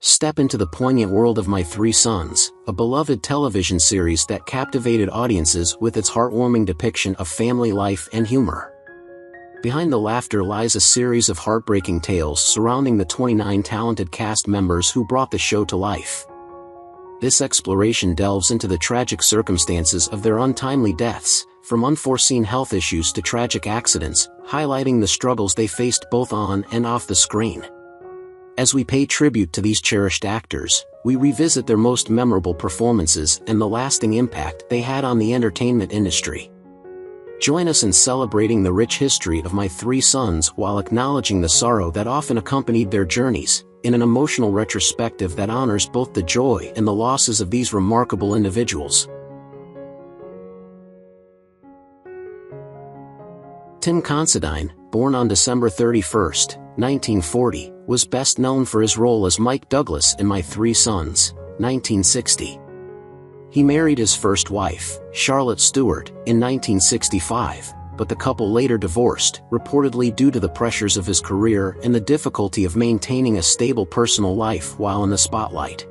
Step into the poignant world of My Three Sons, a beloved television series that captivated audiences with its heartwarming depiction of family life and humor. Behind the laughter lies a series of heartbreaking tales surrounding the 29 talented cast members who brought the show to life. This exploration delves into the tragic circumstances of their untimely deaths, from unforeseen health issues to tragic accidents, highlighting the struggles they faced both on and off the screen. As we pay tribute to these cherished actors, we revisit their most memorable performances and the lasting impact they had on the entertainment industry. Join us in celebrating the rich history of My Three Sons while acknowledging the sorrow that often accompanied their journeys, in an emotional retrospective that honors both the joy and the losses of these remarkable individuals. Tim Considine, born on December 31, 1940, was best known for his role as Mike Douglas in My Three Sons, 1960. He married his first wife, Charlotte Stewart, in 1965, but the couple later divorced, reportedly due to the pressures of his career and the difficulty of maintaining a stable personal life while in the spotlight.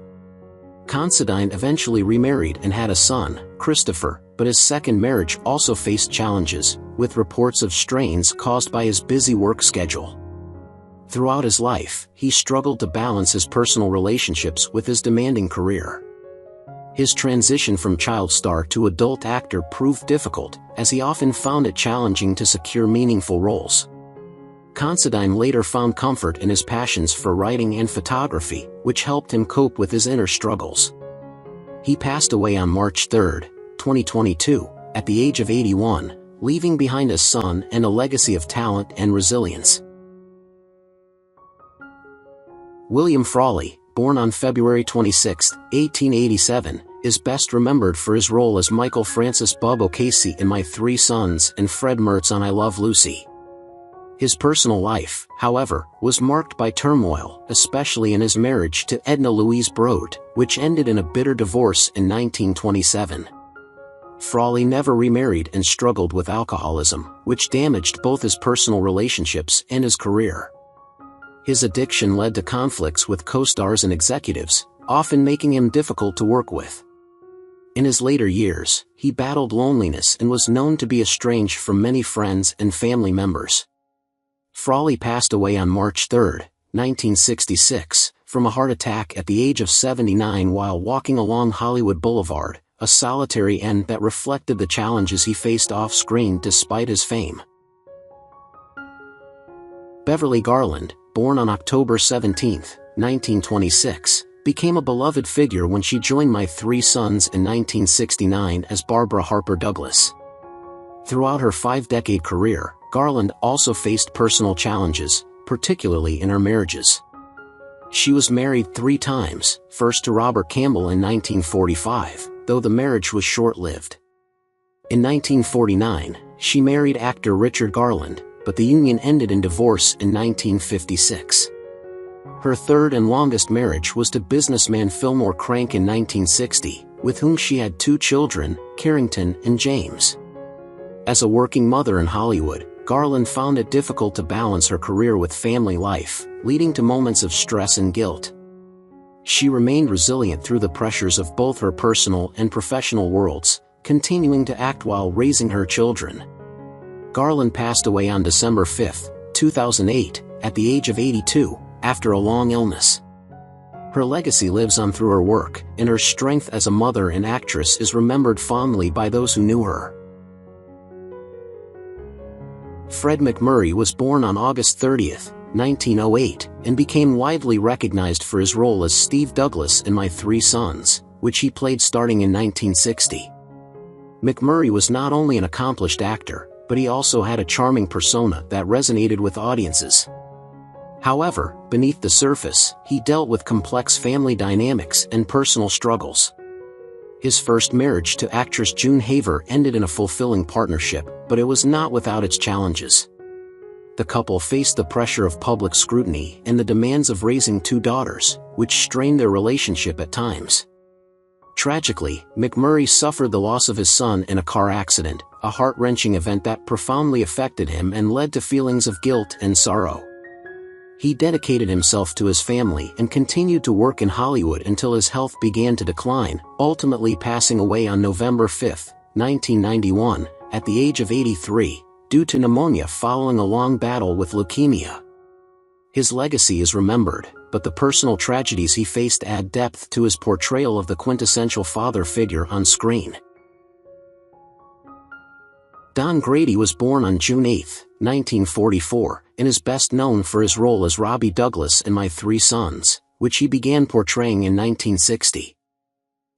Considine eventually remarried and had a son, Christopher, but his second marriage also faced challenges, with reports of strains caused by his busy work schedule. Throughout his life, he struggled to balance his personal relationships with his demanding career. His transition from child star to adult actor proved difficult, as he often found it challenging to secure meaningful roles. Considine later found comfort in his passions for writing and photography, which helped him cope with his inner struggles. He passed away on March 3, 2022, at the age of 81, leaving behind a son and a legacy of talent and resilience. William Frawley, born on February 26, 1887, is best remembered for his role as Michael Francis Bub O'Casey in My Three Sons and Fred Mertz on I Love Lucy. His personal life, however, was marked by turmoil, especially in his marriage to Edna Louise Broad, which ended in a bitter divorce in 1927. Frawley never remarried and struggled with alcoholism, which damaged both his personal relationships and his career. His addiction led to conflicts with co-stars and executives, often making him difficult to work with. In his later years, he battled loneliness and was known to be estranged from many friends and family members. Frawley passed away on March 3, 1966, from a heart attack at the age of 79 while walking along Hollywood Boulevard, a solitary end that reflected the challenges he faced off-screen despite his fame. Beverly Garland, born on October 17, 1926, became a beloved figure when she joined My Three Sons in 1969 as Barbara Harper Douglas. Throughout her 5-decade career, Garland also faced personal challenges, particularly in her marriages. She was married 3 times, first to Robert Campbell in 1945, though the marriage was short-lived. In 1949, she married actor Richard Garland, but the union ended in divorce in 1956. Her third and longest marriage was to businessman Fillmore Crank in 1960, with whom she had 2 children, Carrington and James. As a working mother in Hollywood, Garland found it difficult to balance her career with family life, leading to moments of stress and guilt. She remained resilient through the pressures of both her personal and professional worlds, continuing to act while raising her children. Garland passed away on December 5, 2008, at the age of 82, after a long illness. Her legacy lives on through her work, and her strength as a mother and actress is remembered fondly by those who knew her. Fred MacMurray was born on August 30, 1908, and became widely recognized for his role as Steve Douglas in My Three Sons, which he played starting in 1960. MacMurray was not only an accomplished actor, but he also had a charming persona that resonated with audiences. However, beneath the surface, he dealt with complex family dynamics and personal struggles. His first marriage to actress June Haver ended in a fulfilling partnership, but it was not without its challenges. The couple faced the pressure of public scrutiny and the demands of raising 2 daughters, which strained their relationship at times. Tragically, MacMurray suffered the loss of his son in a car accident, a heart-wrenching event that profoundly affected him and led to feelings of guilt and sorrow. He dedicated himself to his family and continued to work in Hollywood until his health began to decline, ultimately passing away on November 5, 1991, at the age of 83, due to pneumonia following a long battle with leukemia. His legacy is remembered, but the personal tragedies he faced add depth to his portrayal of the quintessential father figure on screen. Don Grady was born on June 8, 1944, and is best known for his role as Robbie Douglas in My Three Sons, which he began portraying in 1960.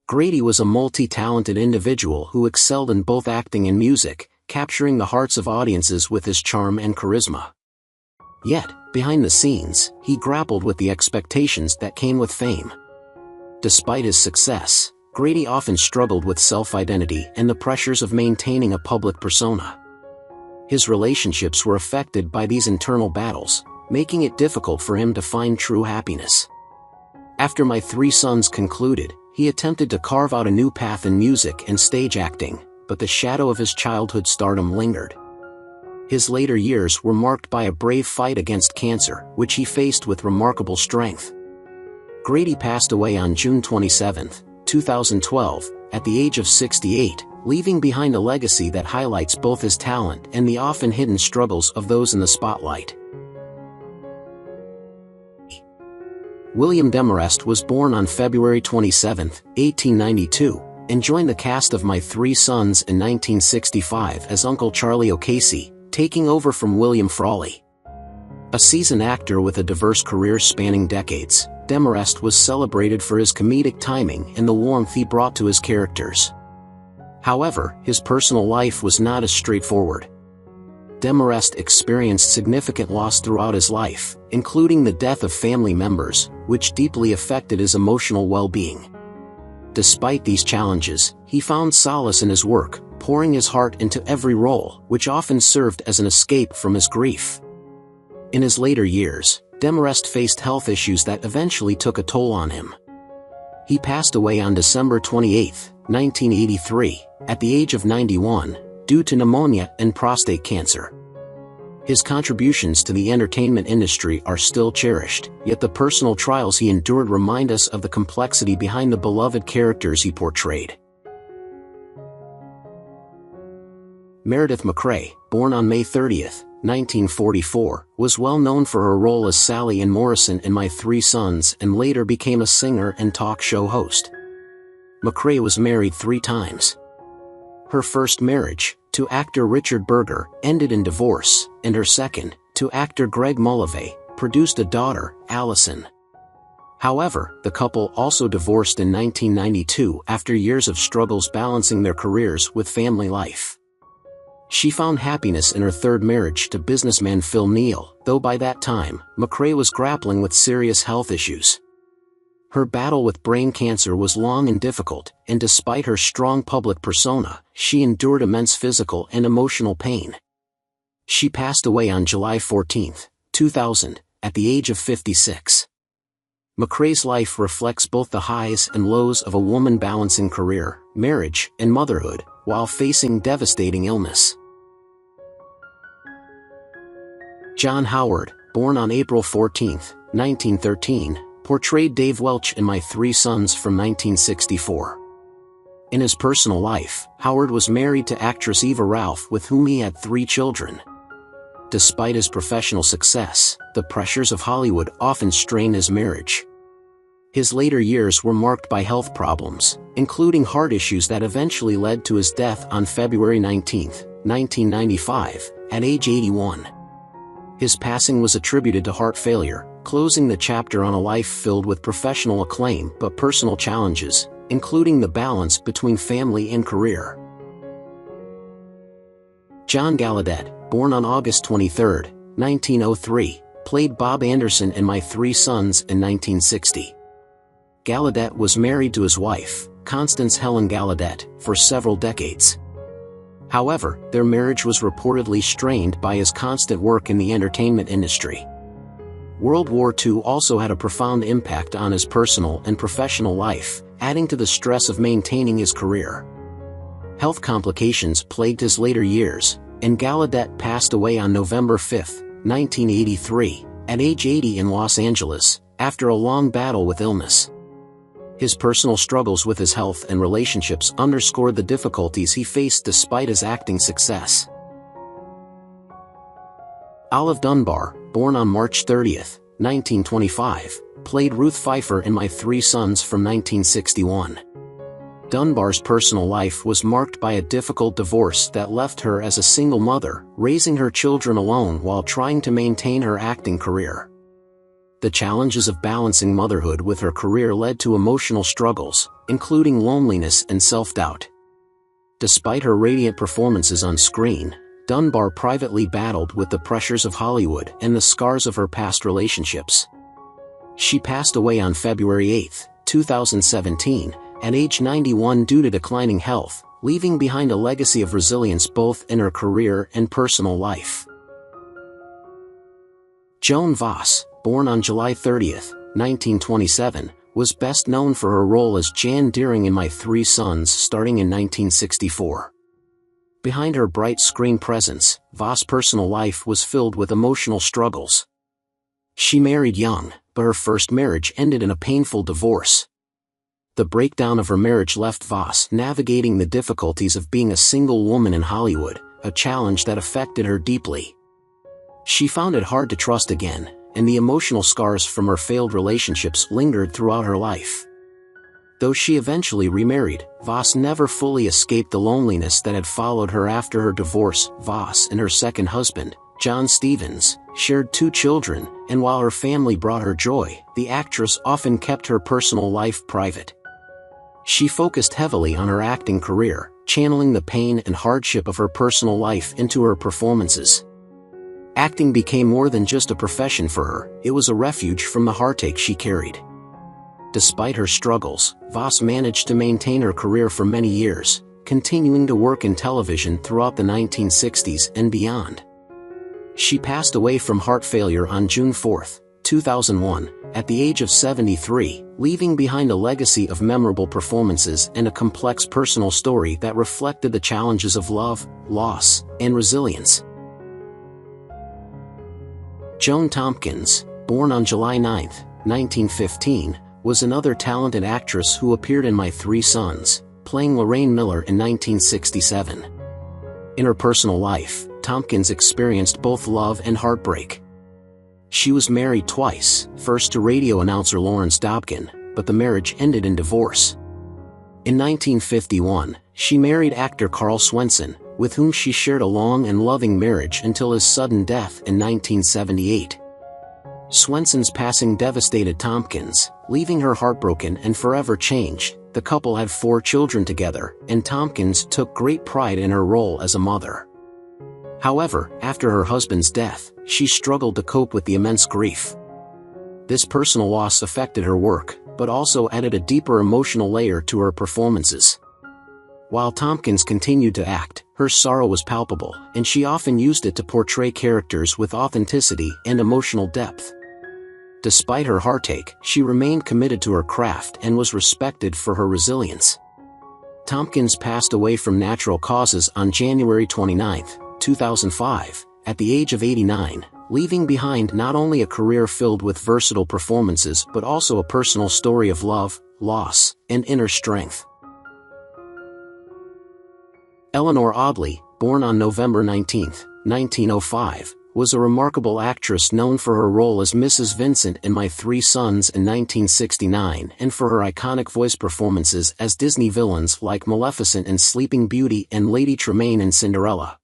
Grady was a multi-talented individual who excelled in both acting and music, capturing the hearts of audiences with his charm and charisma. Yet, behind the scenes, he grappled with the expectations that came with fame. Despite his success, Grady often struggled with self-identity and the pressures of maintaining a public persona. His relationships were affected by these internal battles, making it difficult for him to find true happiness. After My Three Sons concluded, he attempted to carve out a new path in music and stage acting, but the shadow of his childhood stardom lingered. His later years were marked by a brave fight against cancer, which he faced with remarkable strength. Grady passed away on June 27, 2012, at the age of 68, leaving behind a legacy that highlights both his talent and the often hidden struggles of those in the spotlight. William Demarest was born on February 27, 1892, and joined the cast of My Three Sons in 1965 as Uncle Charlie O'Casey, taking over from William Frawley. A seasoned actor with a diverse career spanning decades, Demarest was celebrated for his comedic timing and the warmth he brought to his characters. However, his personal life was not as straightforward. Demarest experienced significant loss throughout his life, including the death of family members, which deeply affected his emotional well-being. Despite these challenges, he found solace in his work, pouring his heart into every role, which often served as an escape from his grief. In his later years, Demarest faced health issues that eventually took a toll on him. He passed away on December 28, 1983, at the age of 91, due to pneumonia and prostate cancer. His contributions to the entertainment industry are still cherished, yet the personal trials he endured remind us of the complexity behind the beloved characters he portrayed. Meredith MacRae, born on May 30, 1944, was well known for her role as Sally Ann Morrison in My Three Sons and later became a singer and talk show host. MacRae was married 3 times. Her first marriage, to actor Richard Berger, ended in divorce, and her second, to actor Greg Mullivet, produced a daughter, Allison. However, the couple also divorced in 1992 after years of struggles balancing their careers with family life. She found happiness in her third marriage to businessman Phil Neal, though by that time, MacRae was grappling with serious health issues. Her battle with brain cancer was long and difficult, and despite her strong public persona, she endured immense physical and emotional pain. She passed away on July 14, 2000, at the age of 56. MacRae's life reflects both the highs and lows of a woman balancing career, marriage, and motherhood, while facing devastating illness. John Howard, born on April 14, 1913, portrayed Dave Welch in My Three Sons from 1964. In his personal life, Howard was married to actress Eva Ralph, with whom he had 3 children. Despite his professional success, the pressures of Hollywood often strained his marriage. His later years were marked by health problems, including heart issues that eventually led to his death on February 19, 1995, at age 81. His passing was attributed to heart failure, closing the chapter on a life filled with professional acclaim but personal challenges, including the balance between family and career. John Gallaudet, born on August 23, 1903, played Bob Anderson in My Three Sons in 1960. Gallaudet was married to his wife, Constance Helen Gallaudet, for several decades. However, their marriage was reportedly strained by his constant work in the entertainment industry. World War II also had a profound impact on his personal and professional life, adding to the stress of maintaining his career. Health complications plagued his later years, and Gallaudet passed away on November 5, 1983, at age 80 in Los Angeles, after a long battle with illness. His personal struggles with his health and relationships underscored the difficulties he faced despite his acting success. Olive Dunbar, born on March 30, 1925, played Ruth Pfeiffer in My Three Sons from 1961. Dunbar's personal life was marked by a difficult divorce that left her as a single mother, raising her children alone while trying to maintain her acting career. The challenges of balancing motherhood with her career led to emotional struggles, including loneliness and self-doubt. Despite her radiant performances on screen, Dunbar privately battled with the pressures of Hollywood and the scars of her past relationships. She passed away on February 8, 2017, at age 91 due to declining health, leaving behind a legacy of resilience both in her career and personal life. Joan Voss, born on July 30, 1927, was best known for her role as Jan Deering in My Three Sons starting in 1964. Behind her bright screen presence, Voss' personal life was filled with emotional struggles. She married young, but her first marriage ended in a painful divorce. The breakdown of her marriage left Voss navigating the difficulties of being a single woman in Hollywood, a challenge that affected her deeply. She found it hard to trust again, and the emotional scars from her failed relationships lingered throughout her life. Though she eventually remarried, Voss never fully escaped the loneliness that had followed her after her divorce. Voss and her second husband, John Stevens, shared 2 children, and while her family brought her joy, the actress often kept her personal life private. She focused heavily on her acting career, channeling the pain and hardship of her personal life into her performances. Acting became more than just a profession for her, it was a refuge from the heartache she carried. Despite her struggles, Voss managed to maintain her career for many years, continuing to work in television throughout the 1960s and beyond. She passed away from heart failure on June 4, 2001, at the age of 73, leaving behind a legacy of memorable performances and a complex personal story that reflected the challenges of love, loss, and resilience. Joan Tompkins, born on July 9, 1915, was another talented actress who appeared in My Three Sons, playing Lorraine Miller in 1967. In her personal life, Tompkins experienced both love and heartbreak. She was married twice, first to radio announcer Lawrence Dobkin, but the marriage ended in divorce. In 1951, she married actor Carl Swenson, with whom she shared a long and loving marriage until his sudden death in 1978. Swenson's passing devastated Tompkins, leaving her heartbroken and forever changed. The couple had 4 children together, and Tompkins took great pride in her role as a mother. However, after her husband's death, she struggled to cope with the immense grief. This personal loss affected her work, but also added a deeper emotional layer to her performances. While Tompkins continued to act, her sorrow was palpable, and she often used it to portray characters with authenticity and emotional depth. Despite her heartache, she remained committed to her craft and was respected for her resilience. Tompkins passed away from natural causes on January 29, 2005, at the age of 89, leaving behind not only a career filled with versatile performances but also a personal story of love, loss, and inner strength. Eleanor Audley, born on November 19, 1905, was a remarkable actress known for her role as Mrs. Vincent in My Three Sons in 1969 and for her iconic voice performances as Disney villains like Maleficent in Sleeping Beauty and Lady Tremaine in Cinderella.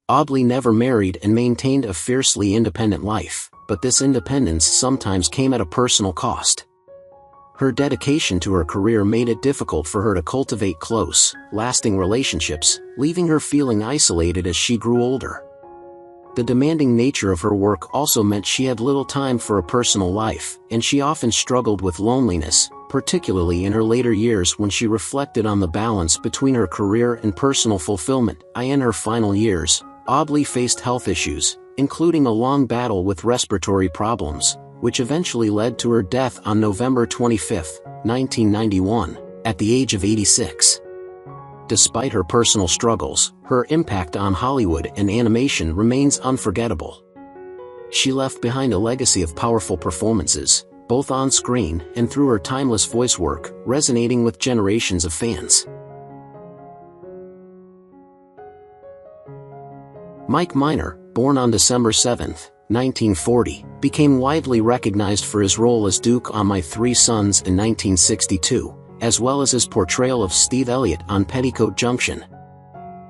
Audley never married and maintained a fiercely independent life, but this independence sometimes came at a personal cost. Her dedication to her career made it difficult for her to cultivate close, lasting relationships, leaving her feeling isolated as she grew older. The demanding nature of her work also meant she had little time for a personal life, and she often struggled with loneliness, particularly in her later years when she reflected on the balance between her career and personal fulfillment. In her final years, Audley faced health issues, including a long battle with respiratory problems, which eventually led to her death on November 25, 1991, at the age of 86. Despite her personal struggles, her impact on Hollywood and animation remains unforgettable. She left behind a legacy of powerful performances, both on screen and through her timeless voice work, resonating with generations of fans. Mike Minor, born on December 7, 1940, became widely recognized for his role as Duke on My Three Sons in 1962, as well as his portrayal of Steve Elliott on Petticoat Junction.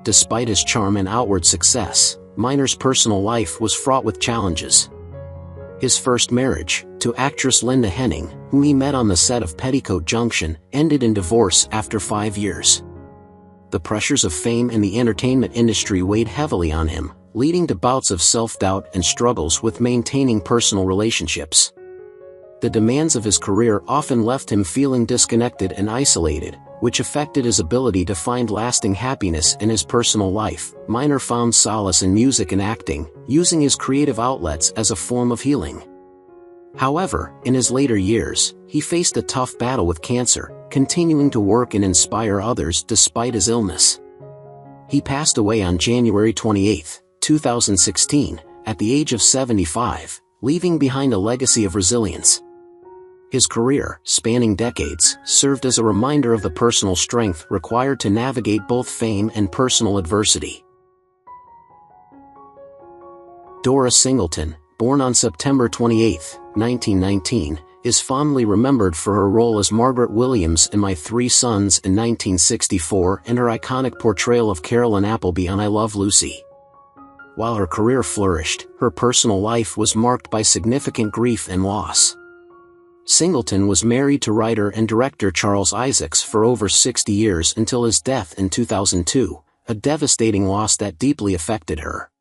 Despite his charm and outward success, Minor's personal life was fraught with challenges. His first marriage, to actress Linda Henning, whom he met on the set of Petticoat Junction, ended in divorce after 5 years. The pressures of fame in the entertainment industry weighed heavily on him, leading to bouts of self-doubt and struggles with maintaining personal relationships. The demands of his career often left him feeling disconnected and isolated, which affected his ability to find lasting happiness in his personal life. Minor found solace in music and acting, using his creative outlets as a form of healing. However, in his later years, he faced a tough battle with cancer, continuing to work and inspire others despite his illness. He passed away on January 28, 2016, at the age of 75, leaving behind a legacy of resilience. His career, spanning decades, served as a reminder of the personal strength required to navigate both fame and personal adversity. Doris Singleton, born on September 28, 1919, is fondly remembered for her role as Margaret Williams in My Three Sons in 1964 and her iconic portrayal of Carolyn Appleby on I Love Lucy. While her career flourished, her personal life was marked by significant grief and loss. Singleton was married to writer and director Charles Isaacs for over 60 years until his death in 2002, a devastating loss that deeply affected her.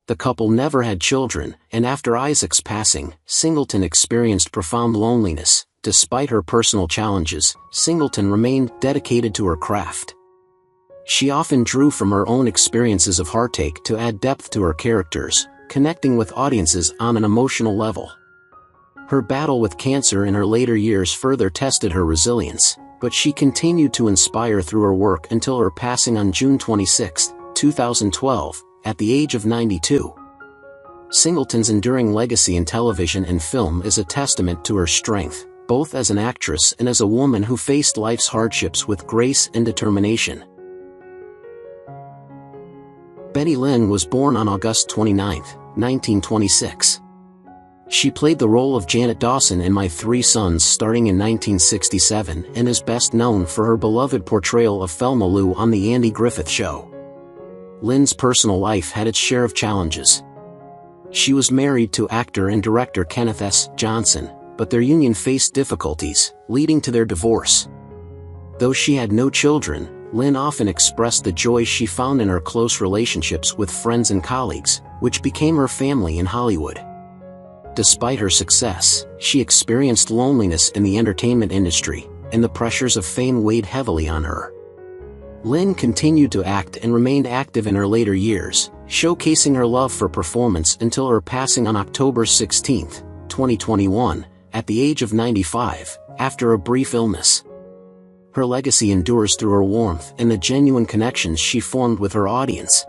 The couple never had children, and after Isaac's passing, Singleton experienced profound loneliness. Despite her personal challenges, Singleton remained dedicated to her craft. She often drew from her own experiences of heartache to add depth to her characters, connecting with audiences on an emotional level. Her battle with cancer in her later years further tested her resilience, but she continued to inspire through her work until her passing on June 26, 2012, at the age of 92. Singleton's enduring legacy in television and film is a testament to her strength, both as an actress and as a woman who faced life's hardships with grace and determination. Betty Lynn was born on August 29, 1926. She played the role of Janet Dawson in My Three Sons starting in 1967 and is best known for her beloved portrayal of Thelma Lou on The Andy Griffith Show. Lynn's personal life had its share of challenges. She was married to actor and director Kenneth S. Johnson, but their union faced difficulties, leading to their divorce. Though she had no children, Lynn often expressed the joy she found in her close relationships with friends and colleagues, which became her family in Hollywood. Despite her success, she experienced loneliness in the entertainment industry, and the pressures of fame weighed heavily on her. Lynn continued to act and remained active in her later years, showcasing her love for performance until her passing on October 16, 2021, at the age of 95, after a brief illness. Her legacy endures through her warmth and the genuine connections she formed with her audience.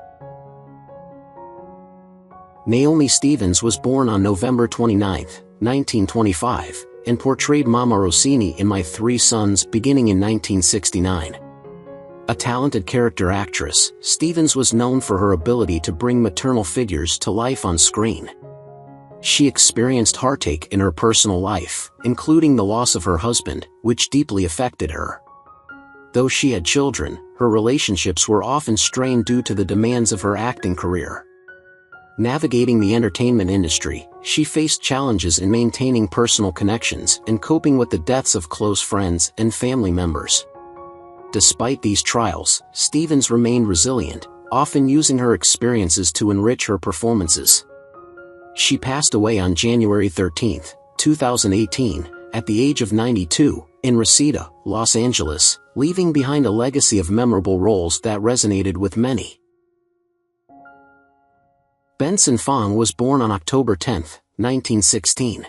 Naomi Stevens was born on November 29, 1925, and portrayed Mama Rossini in My Three Sons beginning in 1969. A talented character actress, Stevens was known for her ability to bring maternal figures to life on screen. She experienced heartache in her personal life, including the loss of her husband, which deeply affected her. Though she had children, her relationships were often strained due to the demands of her acting career. Navigating the entertainment industry, she faced challenges in maintaining personal connections and coping with the deaths of close friends and family members. Despite these trials, Stevens remained resilient, often using her experiences to enrich her performances. She passed away on January 13, 2018, at the age of 92, in Reseda, Los Angeles, leaving behind a legacy of memorable roles that resonated with many. Benson Fong was born on October 10, 1916.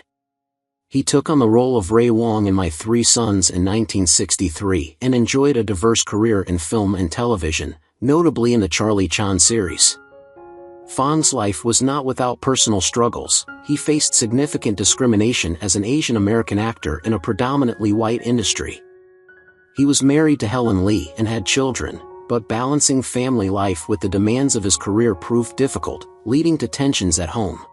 He took on the role of Ray Wong in My Three Sons in 1963 and enjoyed a diverse career in film and television, notably in the Charlie Chan series. Fong's life was not without personal struggles. He faced significant discrimination as an Asian American actor in a predominantly white industry. He was married to Helen Lee and had children, but balancing family life with the demands of his career proved difficult, leading to tensions at home.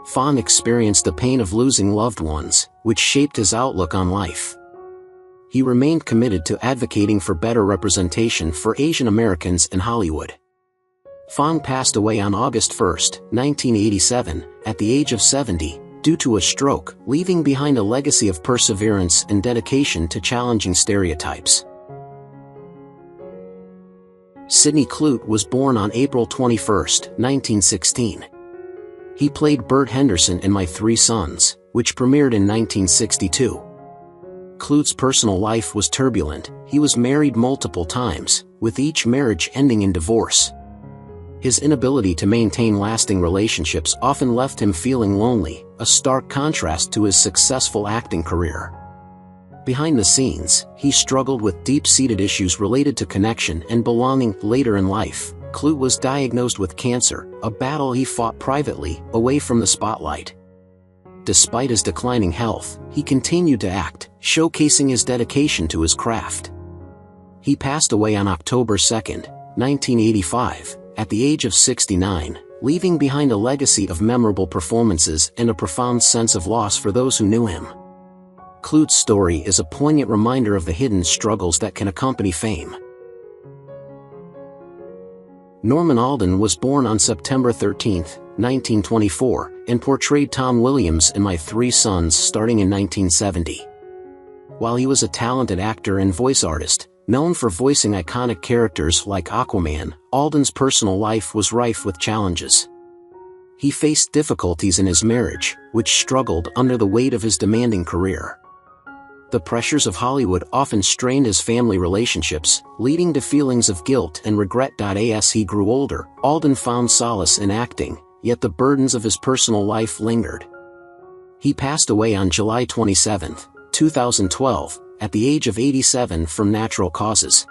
Fong experienced the pain of losing loved ones, which shaped his outlook on life. He remained committed to advocating for better representation for Asian Americans in Hollywood. Fong passed away on August 1, 1987, at the age of 70, due to a stroke, leaving behind a legacy of perseverance and dedication to challenging stereotypes. Sidney Clute was born on April 21, 1916. He played Bert Henderson in My Three Sons, which premiered in 1962. Clute's personal life was turbulent. He was married multiple times, with each marriage ending in divorce. His inability to maintain lasting relationships often left him feeling lonely, a stark contrast to his successful acting career. Behind the scenes, he struggled with deep-seated issues related to connection and belonging. Later in life, Clute was diagnosed with cancer, a battle he fought privately, away from the spotlight. Despite his declining health, he continued to act, showcasing his dedication to his craft. He passed away on October 2, 1985, at the age of 69, leaving behind a legacy of memorable performances and a profound sense of loss for those who knew him. Clute's story is a poignant reminder of the hidden struggles that can accompany fame. Norman Alden was born on September 13, 1924, and portrayed Tom Williams in My Three Sons starting in 1970. While he was a talented actor and voice artist, known for voicing iconic characters like Aquaman, Alden's personal life was rife with challenges. He faced difficulties in his marriage, which struggled under the weight of his demanding career. The pressures of Hollywood often strained his family relationships, leading to feelings of guilt and regret. As he grew older, Alden found solace in acting, yet the burdens of his personal life lingered. He passed away on July 27, 2012, at the age of 87 from natural causes.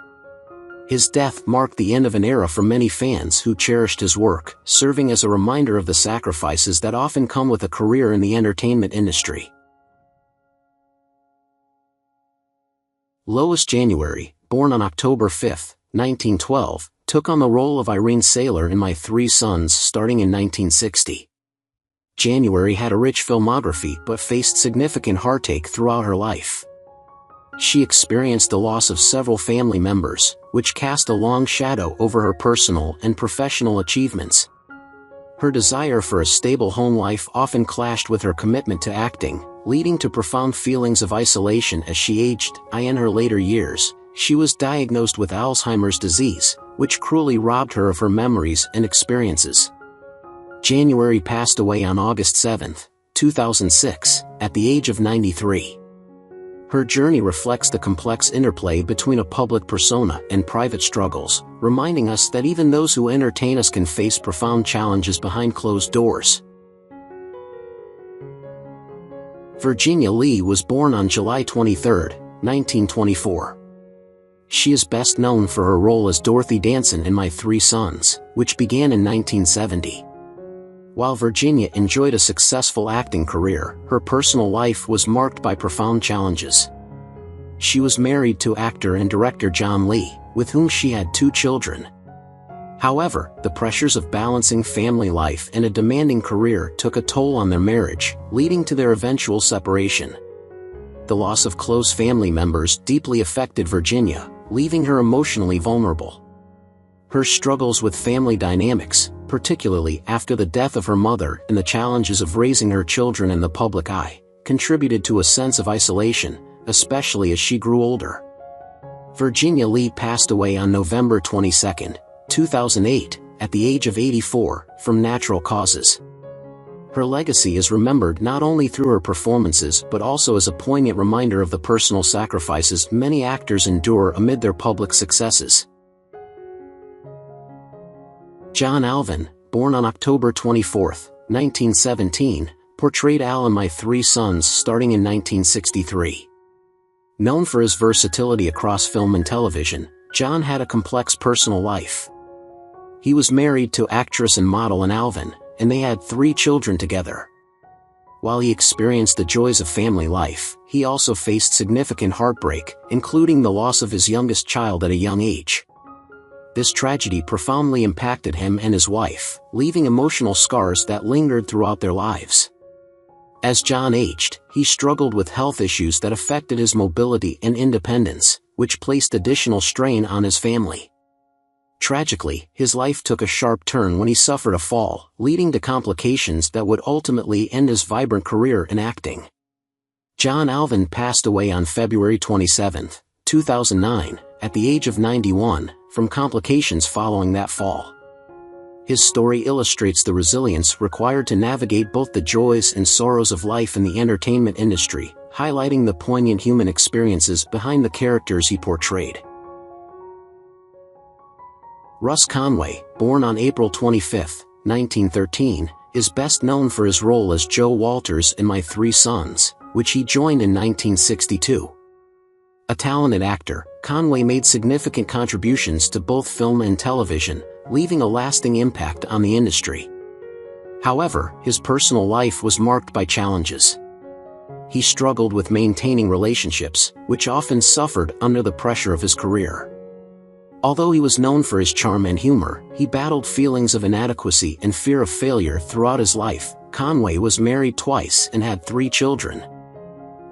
His death marked the end of an era for many fans who cherished his work, serving as a reminder of the sacrifices that often come with a career in the entertainment industry. Lois January, born on October 5, 1912, took on the role of Irene Saylor in My Three Sons starting in 1960. January had a rich filmography but faced significant heartache throughout her life. She experienced the loss of several family members, which cast a long shadow over her personal and professional achievements. Her desire for a stable home life often clashed with her commitment to acting, leading to profound feelings of isolation as she aged. In her later years, she was diagnosed with Alzheimer's disease, which cruelly robbed her of her memories and experiences. January passed away on August 7, 2006, at the age of 93. Her journey reflects the complex interplay between a public persona and private struggles, reminding us that even those who entertain us can face profound challenges behind closed doors. Virginia Lee was born on July 23, 1924. She is best known for her role as Dorothy Danson in My Three Sons, which began in 1970. While Virginia enjoyed a successful acting career, her personal life was marked by profound challenges. She was married to actor and director John Lee, with whom she had 2 children. However, the pressures of balancing family life and a demanding career took a toll on their marriage, leading to their eventual separation. The loss of close family members deeply affected Virginia, leaving her emotionally vulnerable. Her struggles with family dynamics, particularly after the death of her mother and the challenges of raising her children in the public eye, contributed to a sense of isolation, especially as she grew older. Virginia Lee passed away on November 22, 2008, at the age of 84, from natural causes. Her legacy is remembered not only through her performances but also as a poignant reminder of the personal sacrifices many actors endure amid their public successes. John Alvin, born on October 24, 1917, portrayed Al in My Three Sons starting in 1963. Known for his versatility across film and television, John had a complex personal life. He was married to actress and model Anne Alvin, and they had 3 children together. While he experienced the joys of family life, he also faced significant heartbreak, including the loss of his youngest child at a young age. This tragedy profoundly impacted him and his wife, leaving emotional scars that lingered throughout their lives. As John aged, he struggled with health issues that affected his mobility and independence, which placed additional strain on his family. Tragically, his life took a sharp turn when he suffered a fall, leading to complications that would ultimately end his vibrant career in acting. John Alvin passed away on February 27, 2009, at the age of 91, from complications following that fall. His story illustrates the resilience required to navigate both the joys and sorrows of life in the entertainment industry, highlighting the poignant human experiences behind the characters he portrayed. Russ Conway, born on April 25, 1913, is best known for his role as Joe Walters in My Three Sons, which he joined in 1962. A talented actor, Conway made significant contributions to both film and television, leaving a lasting impact on the industry. However, his personal life was marked by challenges. He struggled with maintaining relationships, which often suffered under the pressure of his career. Although he was known for his charm and humor, he battled feelings of inadequacy and fear of failure throughout his life. Conway was married twice and had 3 children.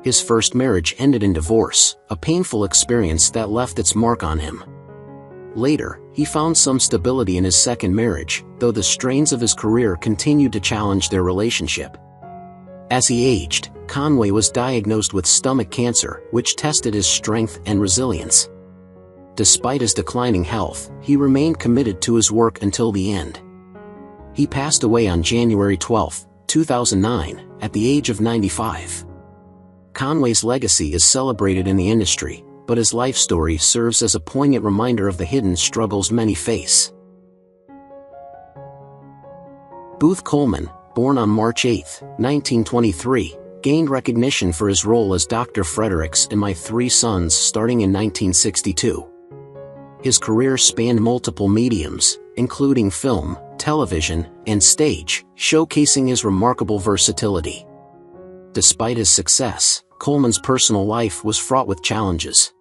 His first marriage ended in divorce, a painful experience that left its mark on him. Later, he found some stability in his second marriage, though the strains of his career continued to challenge their relationship. As he aged, Conway was diagnosed with stomach cancer, which tested his strength and resilience. Despite his declining health, he remained committed to his work until the end. He passed away on January 12, 2009, at the age of 95. Conway's legacy is celebrated in the industry, but his life story serves as a poignant reminder of the hidden struggles many face. Booth Colman, born on March 8, 1923, gained recognition for his role as Dr. Fredericks in My Three Sons starting in 1962. His career spanned multiple mediums, including film, television, and stage, showcasing his remarkable versatility. Despite his success, Colman's personal life was fraught with challenges.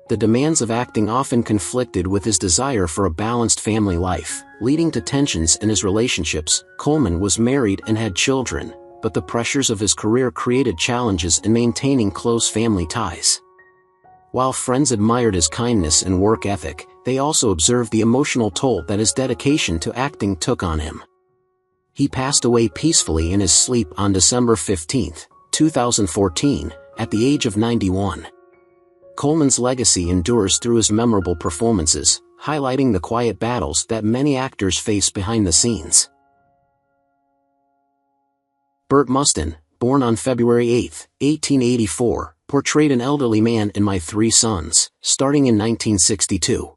The demands of acting often conflicted with his desire for a balanced family life, leading to tensions in his relationships. Colman was married and had children, but the pressures of his career created challenges in maintaining close family ties. While friends admired his kindness and work ethic, they also observed the emotional toll that his dedication to acting took on him. He passed away peacefully in his sleep on December 15, 2014, at the age of 91. Colman's legacy endures through his memorable performances, highlighting the quiet battles that many actors face behind the scenes. Bert Mustin, born on February 8, 1884, portrayed an elderly man in My Three Sons, starting in 1962.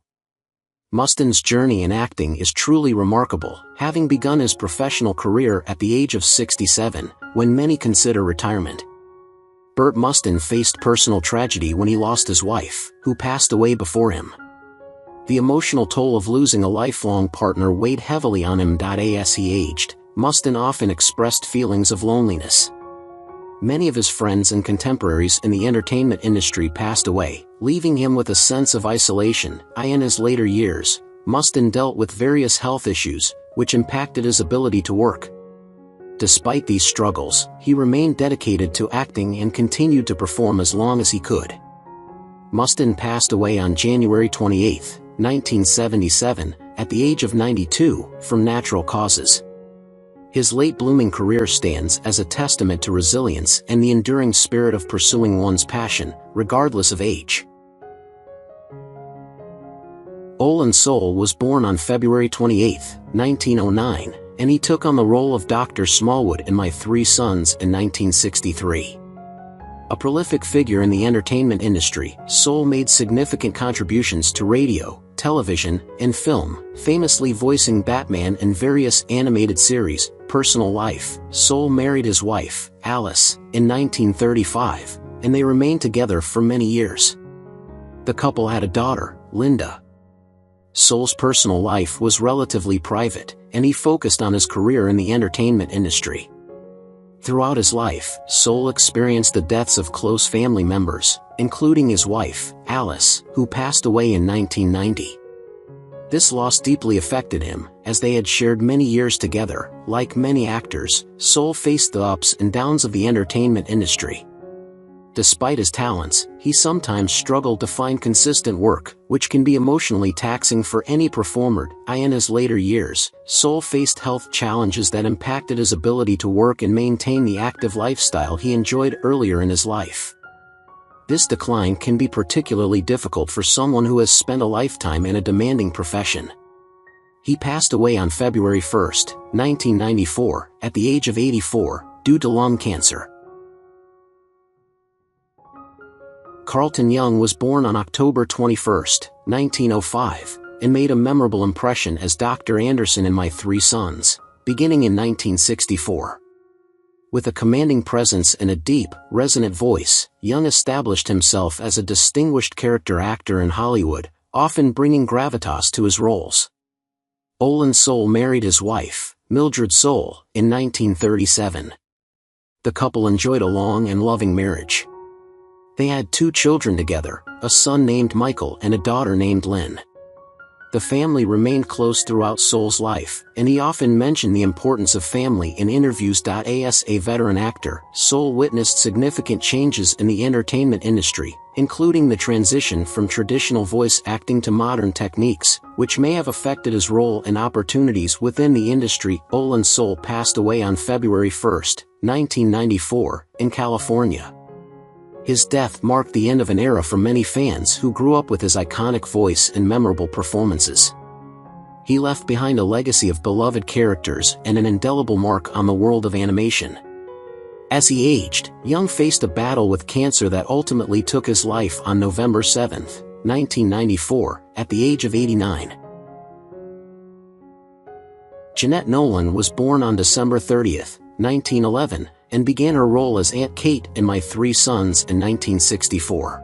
Mustin's journey in acting is truly remarkable, having begun his professional career at the age of 67, when many consider retirement. Bert Mustin faced personal tragedy when he lost his wife, who passed away before him. The emotional toll of losing a lifelong partner weighed heavily on him. As he aged, Mustin often expressed feelings of loneliness. Many of his friends and contemporaries in the entertainment industry passed away, leaving him with a sense of isolation. In his later years, Mustin dealt with various health issues, which impacted his ability to work. Despite these struggles, he remained dedicated to acting and continued to perform as long as he could. Mustin passed away on January 28, 1977, at the age of 92, from natural causes. His late-blooming career stands as a testament to resilience and the enduring spirit of pursuing one's passion, regardless of age. Olan Soule was born on February 28, 1909, and he took on the role of Dr. Smallwood in My Three Sons in 1963. A prolific figure in the entertainment industry, Soule made significant contributions to radio, television, and film, famously voicing Batman in various animated series. Personal life: Soule married his wife, Alice, in 1935, and they remained together for many years. The couple had a daughter, Linda. Soule's personal life was relatively private, and he focused on his career in the entertainment industry. Throughout his life, Soule experienced the deaths of close family members, including his wife, Alice, who passed away in 1990. This loss deeply affected him, as they had shared many years together. Like many actors, Soule faced the ups and downs of the entertainment industry. Despite his talents, he sometimes struggled to find consistent work, which can be emotionally taxing for any performer. In his later years, Soule faced health challenges that impacted his ability to work and maintain the active lifestyle he enjoyed earlier in his life. This decline can be particularly difficult for someone who has spent a lifetime in a demanding profession. He passed away on February 1, 1994, at the age of 84, due to lung cancer. Carlton Young was born on October 21, 1905, and made a memorable impression as Dr. Anderson in My Three Sons, beginning in 1964. With a commanding presence and a deep, resonant voice, Young established himself as a distinguished character actor in Hollywood, often bringing gravitas to his roles. Olan Soule married his wife, Mildred Soule, in 1937. The couple enjoyed a long and loving marriage. They had 2 children together, a son named Michael and a daughter named Lynn. The family remained close throughout Soule's life, and he often mentioned the importance of family in interviews. As a veteran actor, Soule witnessed significant changes in the entertainment industry, including the transition from traditional voice acting to modern techniques, which may have affected his role and opportunities within the industry. Olan Soule passed away on February 1, 1994, in California. His death marked the end of an era for many fans who grew up with his iconic voice and memorable performances. He left behind a legacy of beloved characters and an indelible mark on the world of animation. As he aged, Young faced a battle with cancer that ultimately took his life on November 7, 1994, at the age of 89. Jeanette Nolan was born on December 30, 1911, and began her role as Aunt Kate in My Three Sons in 1964.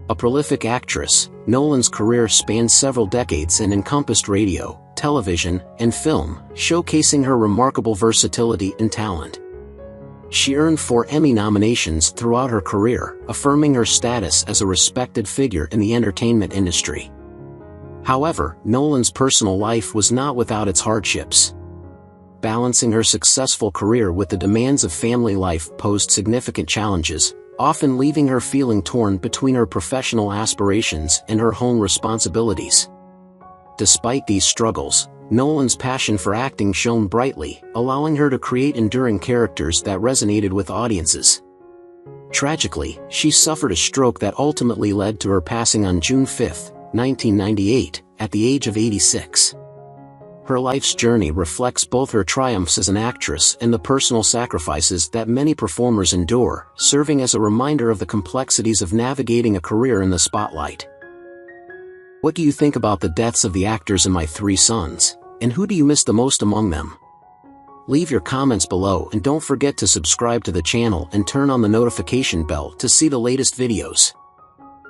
A prolific actress, Nolan's career spanned several decades and encompassed radio, television, and film, showcasing her remarkable versatility and talent. She earned 4 Emmy nominations throughout her career, affirming her status as a respected figure in the entertainment industry. However, Nolan's personal life was not without its hardships. Balancing her successful career with the demands of family life posed significant challenges, often leaving her feeling torn between her professional aspirations and her home responsibilities. Despite these struggles, Nolan's passion for acting shone brightly, allowing her to create enduring characters that resonated with audiences. Tragically, she suffered a stroke that ultimately led to her passing on June 5, 1998, at the age of 86. Her life's journey reflects both her triumphs as an actress and the personal sacrifices that many performers endure, serving as a reminder of the complexities of navigating a career in the spotlight. What do you think about the deaths of the actors in My Three Sons, and who do you miss the most among them? Leave your comments below and don't forget to subscribe to the channel and turn on the notification bell to see the latest videos.